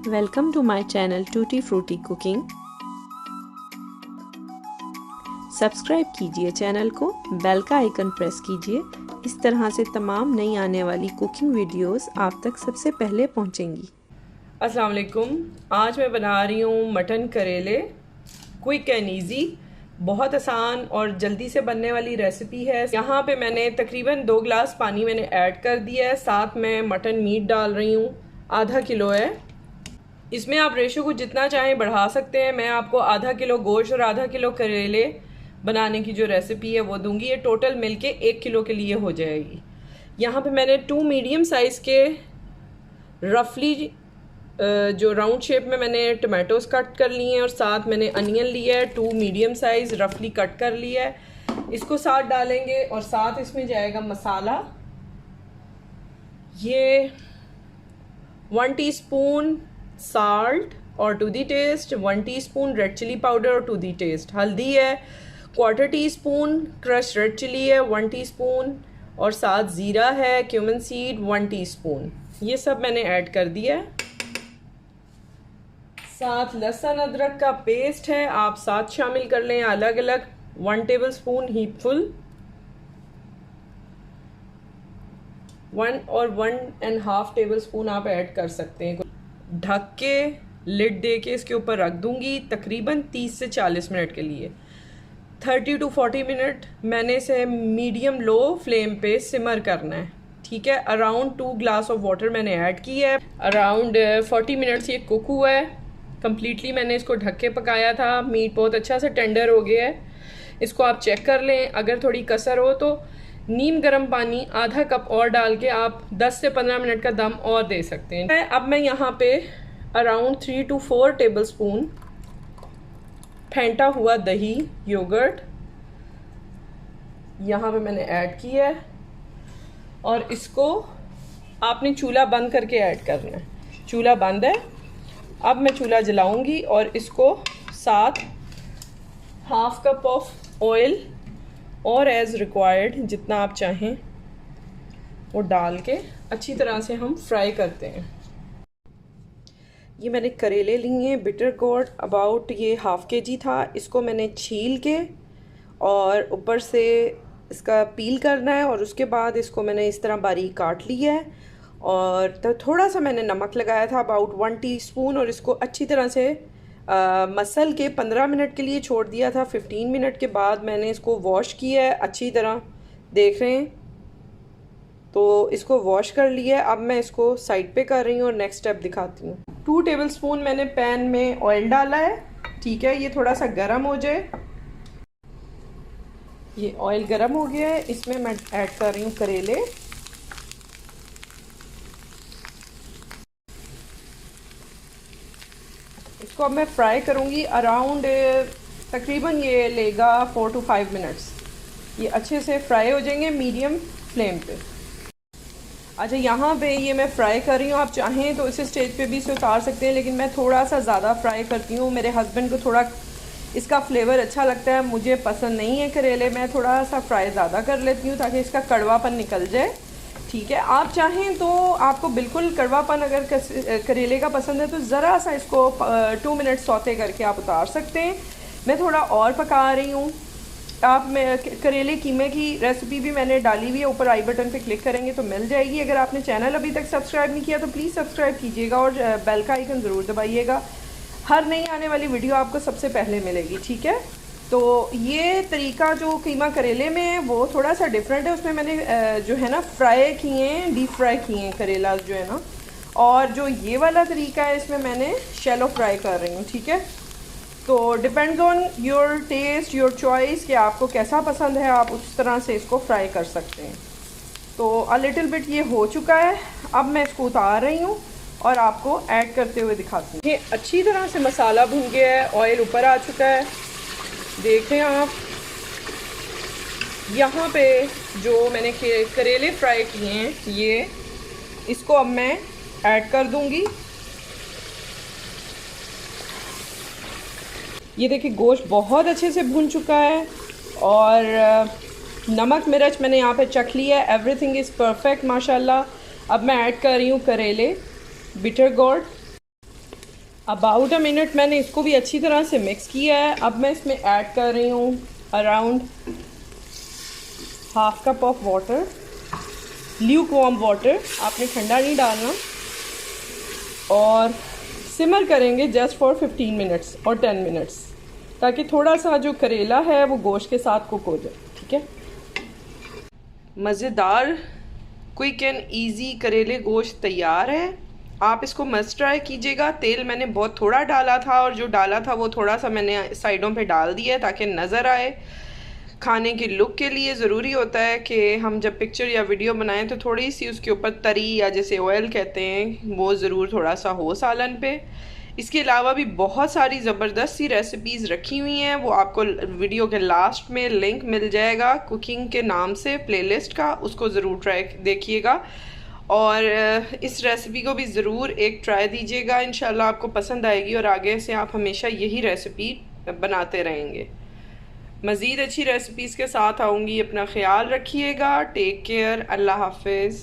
Welcome to my channel tutti frutti cooking. Subscribe कीजिए channel को, bell का icon press कीजिए। इस तरह से तमाम नई आने वाली कुकिंग वीडियोस आप तक सबसे पहले पहुंचेंगी। अस्सलाम वालेकुम। आज मैं बना रही हूँ मटन करेले। क्विक एंड इजी, बहुत आसान और जल्दी से बनने वाली रेसिपी है। यहाँ पे मैंने तकरीबन 2 गिलास पानी मैंने ऐड कर दिया है। साथ में मटन मीट डाल रही हूँ, आधा किलो है। इसमें आप रेशो को जितना चाहें बढ़ा सकते हैं। मैं आपको आधा किलो गोश्त और आधा किलो करेले बनाने की जो रेसिपी है वो दूंगी। ये टोटल मिलके 1 किलो के लिए हो जाएगी। यहाँ पे मैंने 2 मीडियम साइज़ के रफली जो राउंड शेप में मैंने टमाटोज कट कर लिए हैं और साथ मैंने अनियन लिया है 2 मीडियम साइज़ रफली कट कर लिया है। इसको साथ डालेंगे और साथ इसमें जाएगा मसाला। ये 1 टीस्पून साल्ट और to the taste, 1 teaspoon red chili powder और टू दी टेस्ट। हल्दी है 1/4 टीस्पून, क्रश रेड चिली है 1 टीस्पून और साथ ज़ीरा है, क्यूमिन सीड 1 टीस्पून। ये सब मैंने ऐड कर दिया है। साथ लहसुन अदरक का पेस्ट है, आप साथ शामिल कर लें अलग अलग। 1 टेबलस्पून हीपफुल, 1 और 1.5 टेबलस्पून आप ऐड कर सकते हैं। ढक के लिड दे के इसके ऊपर रख दूंगी तकरीबन 30 से 40 मिनट के लिए। 30 to 40 मिनट मैंने इसे मीडियम लो फ्लेम पे सिमर करना है, ठीक है। अराउंड 2 ग्लास ऑफ वाटर मैंने ऐड की है। अराउंड 40 मिनट्स ये कुक हुआ है कम्प्लीटली। मैंने इसको ढक के पकाया था। मीट बहुत अच्छा से टेंडर हो गया है। इसको आप चेक कर लें, अगर थोड़ी कसर हो तो नीम गर्म पानी आधा कप और डाल के आप 10 से 15 मिनट का दम और दे सकते हैं। अब मैं यहाँ पे अराउंड 3 to 4 टेबलस्पून फेंटा हुआ दही योगर्ट यहाँ पे मैंने ऐड किया है और इसको आपने चूल्हा बंद करके ऐड करना है। चूल्हा बंद है। अब मैं चूल्हा जलाऊंगी और इसको साथ 1/2 कप ऑफ ऑयल और एज़ रिक्वायर्ड जितना आप चाहें वो डाल के अच्छी तरह से हम फ्राई करते हैं। ये मैंने करेले लिए हैं बिटर गोर्ड, अबाउट ये 1/2 kg था। इसको मैंने छील के और ऊपर से इसका पील करना है और उसके बाद इसको मैंने इस तरह बारीक काट लिया है और तो थोड़ा सा मैंने नमक लगाया था अबाउट 1 टीस्पून और इसको अच्छी तरह से मसल के 15 मिनट के लिए छोड़ दिया था। 15 मिनट के बाद मैंने इसको वॉश किया है अच्छी तरह, देख रहे हैं। तो इसको वॉश कर लिया है। अब मैं इसको साइड पे कर रही हूँ और नेक्स्ट स्टेप दिखाती हूँ। 2 टेबलस्पून मैंने पैन में ऑयल डाला है, ठीक है। ये थोड़ा सा गर्म हो जाए। ये ऑयल गर्म हो गया है, इसमें मैं ऐड कर रही हूँ करेले। इसको अब मैं फ्राई करूँगी अराउंड तकरीबन ये लेगा 4 to 5 मिनट्स। ये अच्छे से फ्राई हो जाएंगे मीडियम फ्लेम पे। अच्छा, यहाँ पे ये मैं फ्राई कर रही हूँ। आप चाहें तो इस स्टेज पे भी इसे उतार सकते हैं, लेकिन मैं थोड़ा सा ज़्यादा फ्राई करती हूँ। मेरे हस्बैंड को थोड़ा इसका फ्लेवर अच्छा लगता है, मुझे पसंद नहीं है करेले। मैं थोड़ा सा फ्राई ज़्यादा कर लेती हूँ ताकि इसका कड़वापन निकल जाए, ठीक है। आप चाहें तो आपको बिल्कुल कड़वापन अगर करेले का पसंद है तो ज़रा सा इसको 2 मिनट सौते करके आप उतार सकते हैं। मैं थोड़ा और पका रही हूँ। आप मैं करेले कीमे की रेसिपी भी मैंने डाली हुई है, ऊपर आई बटन पे क्लिक करेंगे तो मिल जाएगी। अगर आपने चैनल अभी तक सब्सक्राइब नहीं किया तो प्लीज़ सब्सक्राइब कीजिएगा और बेल का आइकन ज़रूर दबाइएगा। हर नई आने वाली वीडियो आपको सबसे पहले मिलेगी, ठीक है। तो ये तरीका जो कीमा करेले में है वो थोड़ा सा डिफरेंट है। उसमें मैंने जो है ना फ्राई किए हैं, डीप फ्राई किए हैं करेला जो है ना। और जो ये वाला तरीका है इसमें मैंने शैलो फ्राई कर रही हूँ, ठीक है। तो depends on your taste, your choice कि आपको कैसा पसंद है, आप उस तरह से इसको फ्राई कर सकते हैं। तो अ लिटिल बिट ये हो चुका है। अब मैं इसको उतार रही हूँ और आपको ऐड करते हुए दिखाती हूँ। ये अच्छी तरह से मसाला भुन गया है, ऑयल ऊपर आ चुका है, देखें आप। यहाँ पे जो मैंने करेले फ्राई किए हैं ये इसको अब मैं ऐड कर दूँगी। ये देखिए गोश्त बहुत अच्छे से भुन चुका है और नमक मिर्च मैंने यहाँ पे चख लिया है। एवरीथिंग इज़ परफेक्ट माशाल्लाह। अब मैं ऐड कर रही हूँ करेले bitter gourd. About a minute मैंने इसको भी अच्छी तरह से मिक्स किया है। अब मैं इसमें ऐड कर रही हूँ around half cup of water, Luke warm water, आपने ठंडा नहीं डालना। और सिमर करेंगे जस्ट फॉर 15 मिनट्स और 10 मिनट्स, ताकि थोड़ा सा जो करेला है वो गोश्त के साथ कुक हो जाए। ठीक है, मज़ेदार क्विक एंड इजी करेले गोश्त तैयार है। आप इसको मस्ट ट्राई कीजिएगा। तेल मैंने बहुत थोड़ा डाला था और जो डाला था वो थोड़ा सा मैंने साइडों पे डाल दिया है ताकि नज़र आए। खाने की लुक के लिए ज़रूरी होता है कि हम जब पिक्चर या वीडियो बनाएं तो थोड़ी सी उसके ऊपर तरी या जैसे ऑयल कहते हैं वो ज़रूर थोड़ा सा हो सालन पे। इसके अलावा भी बहुत सारी ज़बरदस्त सी रेसिपीज़ रखी हुई हैं, वो आपको वीडियो के लास्ट में लिंक मिल जाएगा कुकिंग के नाम से प्लेलिस्ट का, उसको ज़रूर ट्राई देखिएगा और इस रेसिपी को भी ज़रूर एक ट्राई दीजिएगा। इंशाल्लाह आपको पसंद आएगी और आगे से आप हमेशा यही रेसिपी बनाते रहेंगे। मज़ीद अच्छी रेसिपीज़ के साथ आऊँगी। अपना ख्याल रखिएगा। Take care. अल्लाह हाफिज़।